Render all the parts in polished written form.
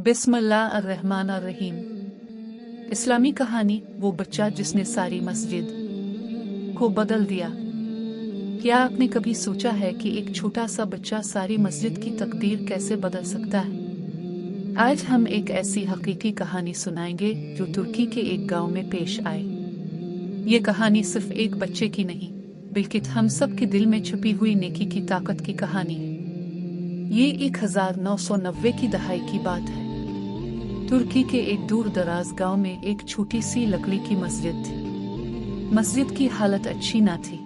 बिस्मिल्लाहिर्रहमानिर्रहीम। इस्लामी कहानी वो बच्चा जिसने सारी मस्जिद को बदल दिया। क्या आपने कभी सोचा है कि एक छोटा सा बच्चा सारी मस्जिद की तकदीर कैसे बदल सकता है? आज हम एक ऐसी हकीकी कहानी सुनाएंगे जो तुर्की के एक गांव में पेश आए। ये कहानी सिर्फ एक बच्चे की नहीं, बल्कि हम सब के दिल में छुपी हुई नेकी की ताकत की कहानी है। ये 1990 की दहाई की बात है। तुर्की के एक दूर दराज गांव में एक छोटी सी लकड़ी की मस्जिद थी। मस्जिद की हालत अच्छी ना थी।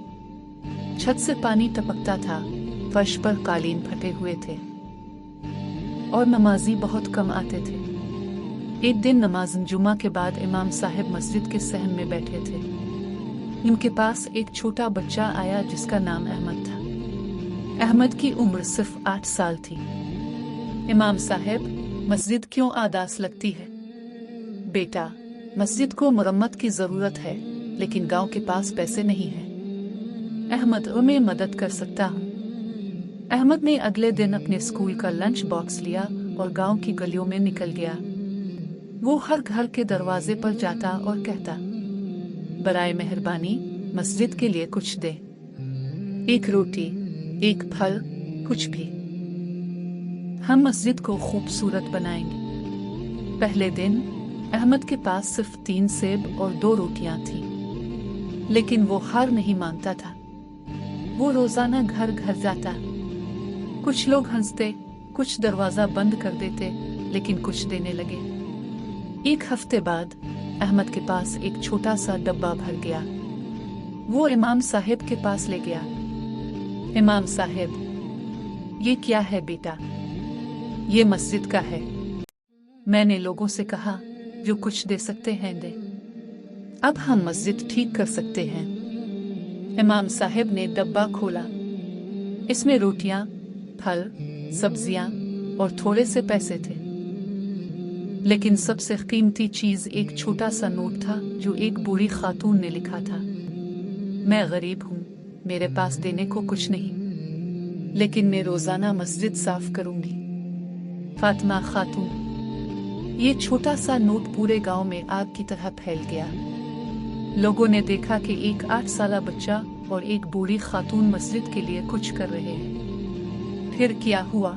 छत से पानी टपकता था, फर्श पर कालीन फटे हुए थे और नमाजी बहुत कम आते थे। एक दिन नमाज जुमा के बाद इमाम साहब मस्जिद के सहन में बैठे थे। उनके पास एक छोटा बच्चा आया जिसका नाम अहमद था। अहमद की उम्र सिर्फ 8 साल थी। इमाम साहब, मस्जिद क्यों आदास लगती है? बेटा, मस्जिद को मरम्मत की जरूरत है, लेकिन गांव के पास पैसे नहीं है। अहमद, मैं मदद कर सकता हूँ। अहमद ने अगले दिन अपने स्कूल का लंच बॉक्स लिया और गांव की गलियों में निकल गया। वो हर घर के दरवाजे पर जाता और कहता, बराए मेहरबानी मस्जिद के लिए कुछ दे। एक रोटी, एक फल, कुछ भी। हम मस्जिद को खूबसूरत बनाएंगे। पहले दिन अहमद के पास सिर्फ 3 सेब और 2 रोटियां थी, लेकिन वो हार नहीं मानता था। वो रोजाना घर घर जाता। कुछ लोग हंसते, कुछ दरवाजा बंद कर देते, लेकिन कुछ देने लगे। एक हफ्ते बाद अहमद के पास एक छोटा सा डब्बा भर गया। वो इमाम साहब के पास ले गया। इमाम साहब, ये क्या है बेटा? ये मस्जिद का है। मैंने लोगों से कहा जो कुछ दे सकते हैं दे। अब हम मस्जिद ठीक कर सकते हैं। इमाम साहब ने डब्बा खोला। इसमें रोटियां, फल, सब्जियां और थोड़े से पैसे थे, लेकिन सबसे कीमती चीज एक छोटा सा नोट था जो एक बूढ़ी खातून ने लिखा था। मैं गरीब हूँ, मेरे पास देने को कुछ नहीं, लेकिन मैं रोजाना मस्जिद साफ करूंगी। फातिमा खातून। ये छोटा सा नोट पूरे गांव में आग की तरह फैल गया। लोगों ने देखा कि एक 8 साला बच्चा और एक बूढ़ी खातून मस्जिद के लिए कुछ कर रहे हैं। फिर क्या हुआ?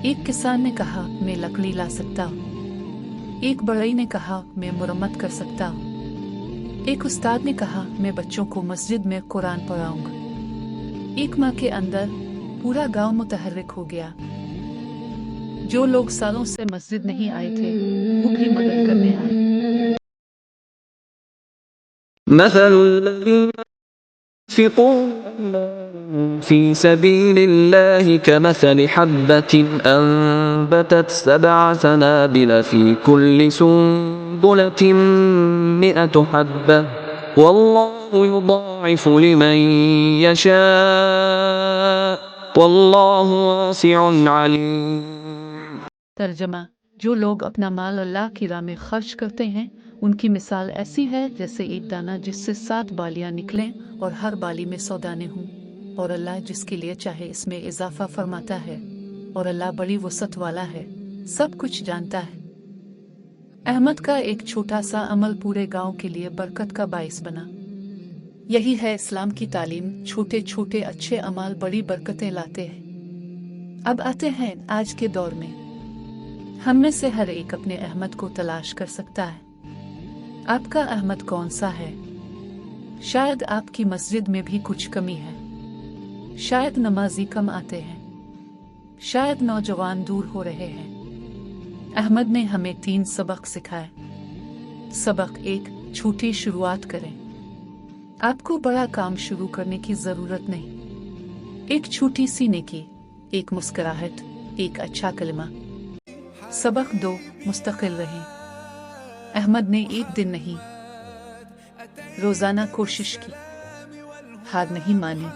एक किसान ने कहा, मैं लकड़ी ला सकता हूँ। एक बढ़ई ने कहा, मैं मुरम्मत कर सकता हूँ। एक उस्ताद ने कहा, मैं बच्चों को मस्जिद में कुरान पढ़ाऊंगा। एक माह के अंदर पूरा गांव मुतहर्रिक हो गया। जो लोग सालों से मस्जिद नहीं आए थे, वो भी मदद करने आए। مثل الذين ينفقون في سبيل الله كمثل حبة أنبتت 7 سنابل في كل سنبلة 100 حبة والله يضاعف لمن يشاء والله واسع عليم. तर्जमा: जो लोग अपना माल अल्लाह की राह में खर्च करते हैं, उनकी मिसाल ऐसी है जैसे एक दाना जिससे 7 बालियां निकलें और हर बाली में 100 दाने हों, और अल्लाह जिसके लिए चाहे इसमें इजाफा फरमाता है, और अल्लाह बड़ी वसअत वाला है, सब कुछ जानता है। अहमद का एक छोटा सा अमल पूरे गांव के लिए बरकत का बाइस बना। यही है इस्लाम की तालीम। छोटे छोटे अच्छे अमाल बड़ी बरकतें लाते हैं। अब आते हैं आज के दौर में। हम में से हर एक अपने अहमद को तलाश कर सकता है। आपका अहमद कौन सा है? शायद आपकी मस्जिद में भी कुछ कमी है। शायद नमाजी कम आते हैं। शायद नौजवान दूर हो रहे हैं। अहमद ने हमें 3 सबक सिखाए। सबक 1, छोटी शुरुआत करें। आपको बड़ा काम शुरू करने की जरूरत नहीं। एक छोटी सी नेकी, एक मुस्कुराहट, एक अच्छा कलमा। सबक 2, मुस्तकिल रहें। अहमद ने एक दिन नहीं, रोजाना कोशिश की। हार नहीं माने।